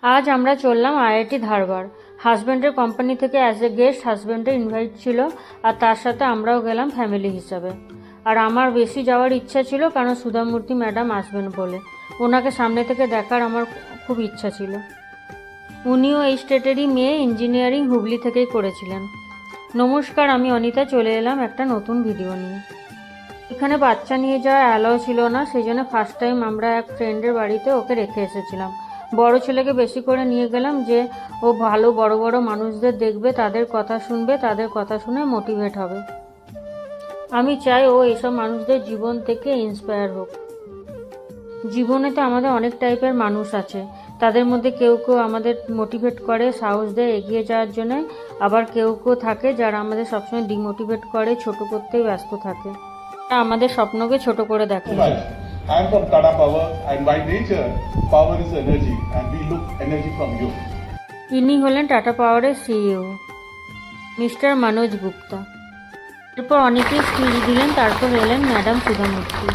আজ আমরা চললাম আইআইটি ধারবাড়। হাজব্যান্ডের কোম্পানি থেকে অ্যাজ এ গেস্ট হাজব্যান্ডের ইনভাইট ছিল, আর তার সাথে আমরাও গেলাম ফ্যামিলি হিসাবে। আর আমার বেশি যাওয়ার ইচ্ছা ছিল, কারণ সুধামূর্তি ম্যাডাম আসবেন বলে। ওনাকে সামনে থেকে দেখার আমার খুব ইচ্ছা ছিল। উনিও এই স্টেটেরই মেয়ে, ইঞ্জিনিয়ারিং হুগলি থেকেই করেছিলেন। নমস্কার, আমি অনিতা, চলে এলাম একটা নতুন ভিডিও নিয়ে। এখানে বাচ্চা নিয়ে যাওয়া অ্যালাও ছিল না, সেই জন্য ফার্স্ট টাইম আমরা এক ফ্রেন্ডের বাড়িতে ওকে রেখে এসেছিলাম। বড় ছেলেকে বেশি করে নিয়ে গেলাম, যে ও ভালো বড় বড় মানুষদের দেখবে, তাদের কথা শুনবে, তাদের কথা শুনে মোটিভেট হবে। আমি চাই ও এসব মানুষদের জীবন থেকে ইন্সপায়ার হোক। জীবনে তো আমাদের অনেক টাইপের মানুষ আছে, তাদের মধ্যে কেউ কেউ আমাদের মোটিভেট করে, সাহস দেয় এগিয়ে যাওয়ার জন্য। আবার কেউ কেউ থাকে যারা আমাদের সবসময় ডিমোটিভেট করে, ছোট করতেই ব্যস্ত থাকে, আমাদের স্বপ্নকে ছোট করে দেখে। I am from Tata Power, and by nature, power is energy, and we look energy from you. ইনি হলেন টাটা পাওয়ারের সিইও মিস্টার মনোজ গুপ্তা। এরপর অনেকেই স্পিচ দিলেন, তারপর এলেন ম্যাডাম সুধামূর্তি।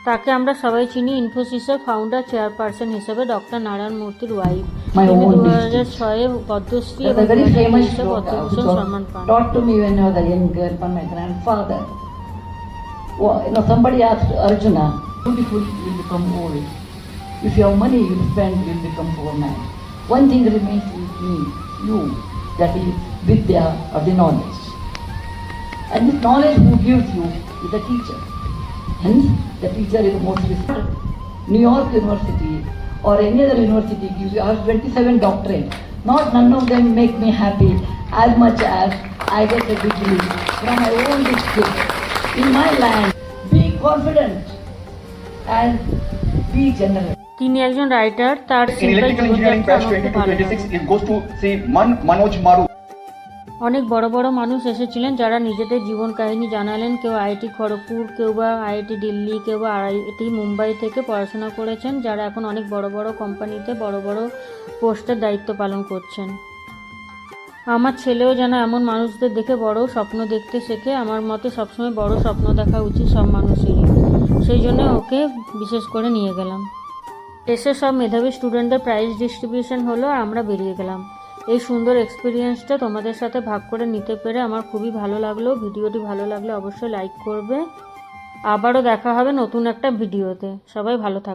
তাকে আমরা সবাই চিনি ইনফোসিসের ফাউন্ডার চেয়ারপারসন হিসেবে, ডক্টর নারায়ণ মূর্তির ওয়াইফ। তিনি 2006-এ পদ্মশ্রী এবং 2019-এ পদ্মভূষণ সম্মান পান। Somebody asked Arjuna, beautiful will become old. If you have money, you will spend, you will become poor man. One thing remains with me, you, that is Vidya or the knowledge. And this knowledge who gives you is the teacher. Hence, the teacher is the most respected. New York University or any other university gives you, I have 27 doctorates. Not none of them make me happy as much as I get a degree from my own district. In my land, be confident and be generous. তিনি একজন writer, তার In electrical engineering batch 22-26, it goes to see Manoj Maru. অনেক বড় বড় মানুষ এসেছিলেন যারা নিজেদের জীবন কাহিনী জানালেন। কেউ আইআইটি খড়গপুর, কেউ বা আইআইটি দিল্লি, কেউ বা আইআইটি মুম্বাই থেকে পড়াশোনা করেছেন, যারা এখন অনেক বড় বড় কোম্পানিতে বড় বড় পোস্টের দায়িত্ব পালন করছেন। আমার ছেলেও যেন এমন মানুষদের দেখে বড় স্বপ্ন দেখতে শেখে। আমার মতে সবসময় বড় স্বপ্ন দেখা উচিত সব মানুষেরই, সেই জন্য ওকে বিশেষ করে নিয়ে গেলাম। এসে সব মেধাবী স্টুডেন্টদের প্রাইজ ডিস্ট্রিবিউশন হলো, আর আমরা বেরিয়ে গেলাম। এই সুন্দর এক্সপিরিয়েন্সটা তোমাদের সাথে ভাগ করে নিতে পেরে আমার খুবই ভালো লাগলো। ভিডিওটি ভালো লাগলে অবশ্যই লাইক করবে। আবারও দেখা হবে নতুন একটা ভিডিওতে। সবাই ভালো থাকবে।